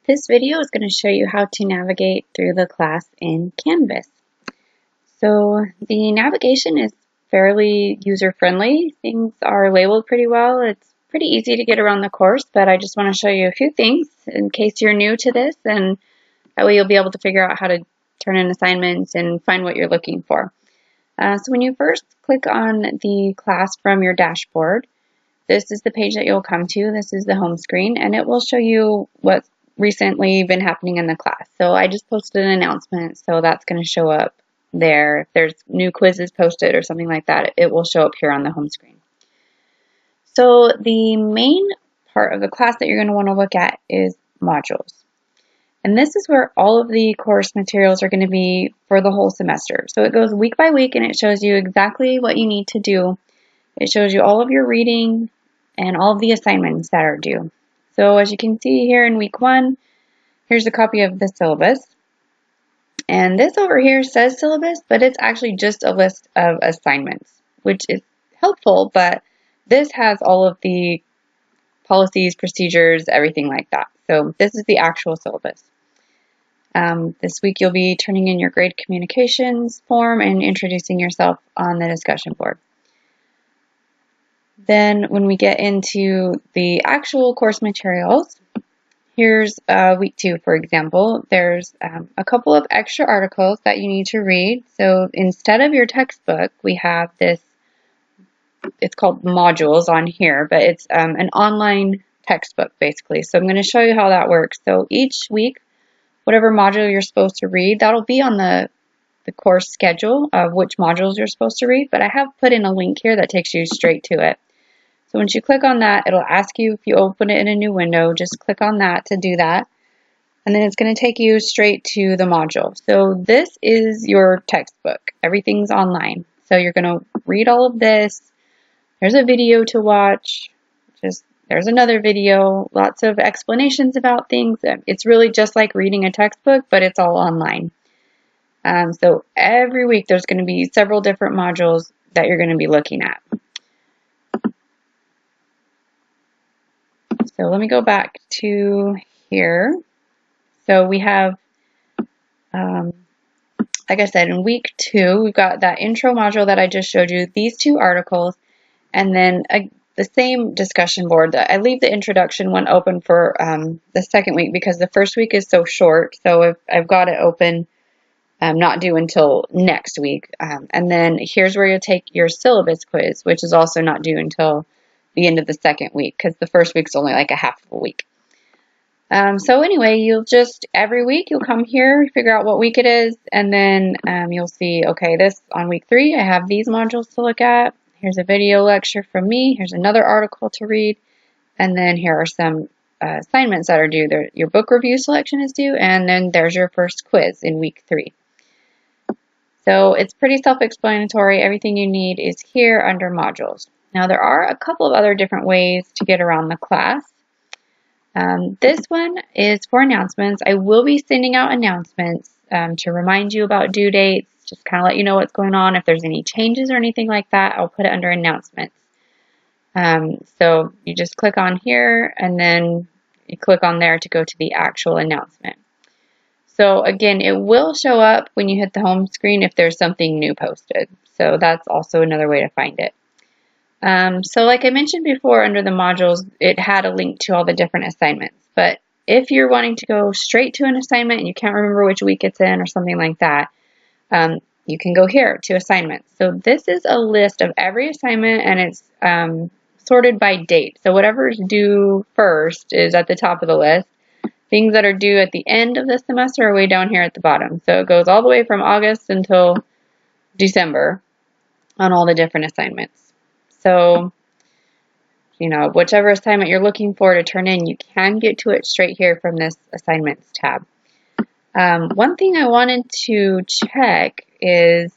This video is going to show you how to navigate through the class in Canvas. So the navigation is fairly user-friendly. Things are labeled pretty well. It's pretty easy to get around the course, but I just want to show you a few things in case you're new to this, and that way you'll be able to figure out how to turn in assignments and find what you're looking for. So when you first click on the class from your dashboard, this is the page that you'll come to. This is the home screen, and it will show you what's recently been happening in the class. So I just posted an announcement, so that's going to show up there. If there's new quizzes posted or something like that, it will show up here on the home screen. So the main part of the class that you're going to want to look at is modules. And this is where all of the course materials are going to be for the whole semester. So it goes week by week and it shows you exactly what you need to do. It shows you all of your reading and all of the assignments that are due. So as you can see here in week 1, here's a copy of the syllabus. And this over here says syllabus, but it's actually just a list of assignments, which is helpful, but this has all of the policies, procedures, everything like that. So this is the actual syllabus. This week you'll be turning in your grade communications form and introducing yourself on the discussion board. Then when we get into the actual course materials, here's week 2, for example. There's a couple of extra articles that you need to read. So instead of your textbook, we have this, it's called modules on here, but it's an online textbook basically. So I'm going to show you how that works. So each week, whatever module you're supposed to read, that'll be on the course schedule of which modules you're supposed to read, but I have put in a link here that takes you straight to it. So once you click on that, it'll ask you if you open it in a new window, just click on that to do that. And then it's going to take you straight to the module. So this is your textbook. Everything's online. So you're going to read all of this. There's a video to watch. There's another video. Lots of explanations about things. It's really just like reading a textbook, but it's all online. So every week there's going to be several different modules that you're going to be looking at. So let me go back to here. So we have, like I said, in week 2, we've got that intro module that I just showed you, these 2 articles, and then the same discussion board. I leave the introduction one open for the second week because the first week is so short. So if I've got it open, not due until next week. And then here's where you'll take your syllabus quiz, which is also not due until the end of the second week because the first week's only like a half of a week. So anyway, you'll just, every week you'll come here, figure out what week it is, and then you'll see, okay, this on week 3, I have these modules to look at. Here's a video lecture from me. Here's another article to read. And then here are some assignments that are due. Your book review selection is due, and then there's your first quiz in week 3. So it's pretty self-explanatory. Everything you need is here under modules. Now there are a couple of other different ways to get around the class. This one is for announcements. I will be sending out announcements to remind you about due dates, just kind of let you know what's going on. If there's any changes or anything like that, I'll put it under announcements. So you just click on here and then you click on there to go to the actual announcement. So again, it will show up when you hit the home screen if there's something new posted. So that's also another way to find it. So like I mentioned before, under the modules, it had a link to all the different assignments. But if you're wanting to go straight to an assignment and you can't remember which week it's in or something like that, you can go here to assignments. So this is a list of every assignment and it's sorted by date. So whatever is due first is at the top of the list. Things that are due at the end of the semester are way down here at the bottom. So it goes all the way from August until December on all the different assignments. So, you know, whichever assignment you're looking for to turn in, you can get to it straight here from this assignments tab. One thing I wanted to check is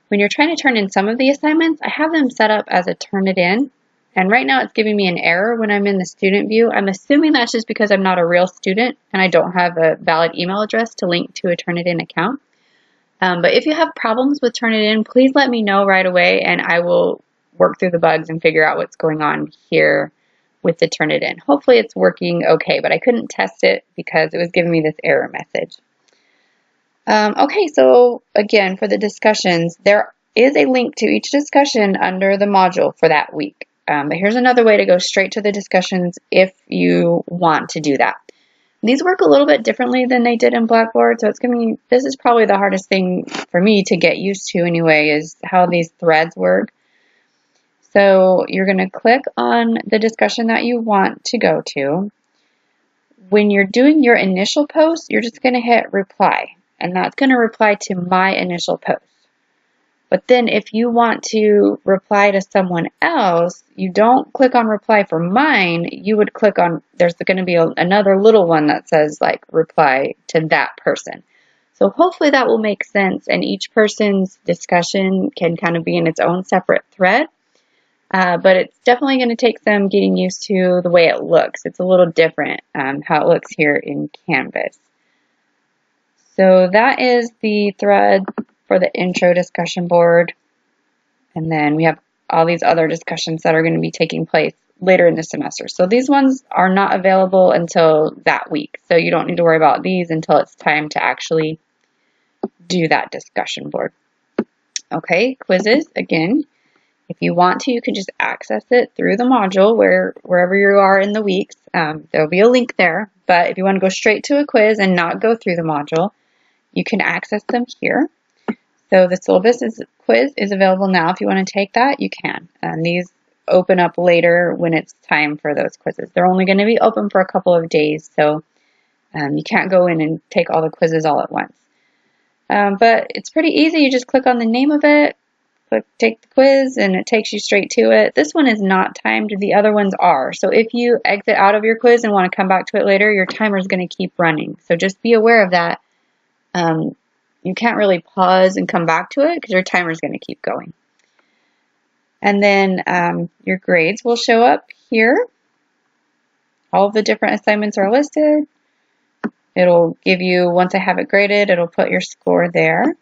when you're trying to turn in some of the assignments, I have them set up as a turn it in. And right now it's giving me an error when I'm in the student view. I'm assuming that's just because I'm not a real student and I don't have a valid email address to link to a Turnitin account. But if you have problems with Turnitin, please let me know right away and I will work through the bugs and figure out what's going on here with the Turnitin. Hopefully it's working okay, but I couldn't test it because it was giving me this error message. Okay, so again, for the discussions, there is a link to each discussion under the module for that week. But here's another way to go straight to the discussions if you want to do that. These work a little bit differently than they did in Blackboard, so this is probably the hardest thing for me to get used to anyway, is how these threads work. So you're going to click on the discussion that you want to go to. When you're doing your initial post, you're just going to hit reply, and that's going to reply to my initial post. But then if you want to reply to someone else, you don't click on reply for mine, you would click on, there's going to be another little one that says like reply to that person. So hopefully that will make sense, and each person's discussion can kind of be in its own separate thread. But it's definitely going to take some getting used to the way it looks. It's a little different how it looks here in Canvas. So that is the thread for the intro discussion board. And then we have all these other discussions that are going to be taking place later in the semester. So these ones are not available until that week. So you don't need to worry about these until it's time to actually do that discussion board. Okay, quizzes, again. If you want to, you can just access it through the module wherever you are in the weeks. There'll be a link there. But if you want to go straight to a quiz and not go through the module, you can access them here. So the syllabus quiz is available now. If you want to take that, you can. And these open up later when it's time for those quizzes. They're only going to be open for a couple of days, so you can't go in and take all the quizzes all at once. But it's pretty easy. You just click on the name of it, take the quiz, and it takes you straight to it. This one is not timed. The other ones are. So if you exit out of your quiz and want to come back to it later, your timer is going to keep running. So just be aware of that. You can't really pause and come back to it because your timer is going to keep going. And then your grades will show up here. All of the different assignments are listed. It'll give you, once I have it graded, it'll put your score there.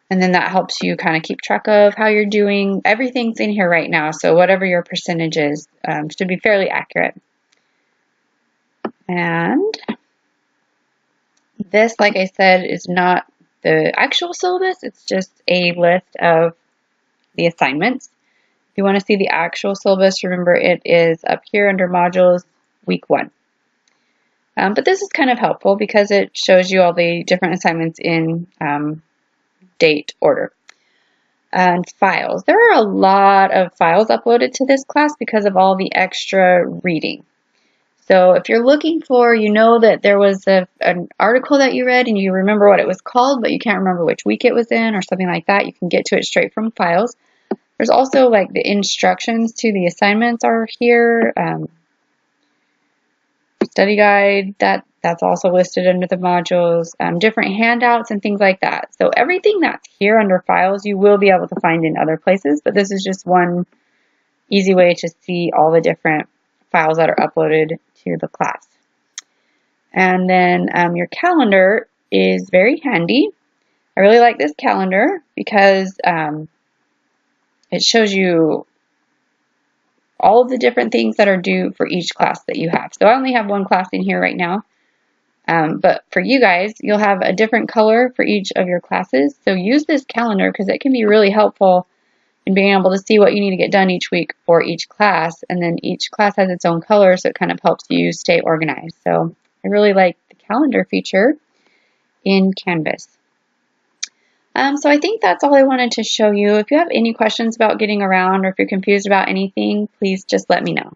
And then that helps you kind of keep track of how you're doing. Everything's in here right now, so whatever your percentage is should be fairly accurate. And this, like I said, is not the actual syllabus. It's just a list of the assignments. If you want to see the actual syllabus, remember it is up here under modules, week 1. But this is kind of helpful because it shows you all the different assignments in date order. And files. There are a lot of files uploaded to this class because of all the extra reading. So if you're looking for, you know that there was an article that you read and you remember what it was called, but you can't remember which week it was in or something like that, you can get to it straight from files. There's also like the instructions to the assignments are here. Study guide, that's also listed under the modules. Different handouts and things like that. So everything that's here under files, you will be able to find in other places, but this is just one easy way to see all the different files that are uploaded to the class. And then your calendar is very handy. I really like this calendar because it shows you all of the different things that are due for each class that you have. So I only have one class in here right now, but for you guys, you'll have a different color for each of your classes. So use this calendar because it can be really helpful in being able to see what you need to get done each week for each class, and then each class has its own color, so it kind of helps you stay organized. So I really like the calendar feature in Canvas. So I think that's all I wanted to show you. If you have any questions about getting around or if you're confused about anything, please just let me know.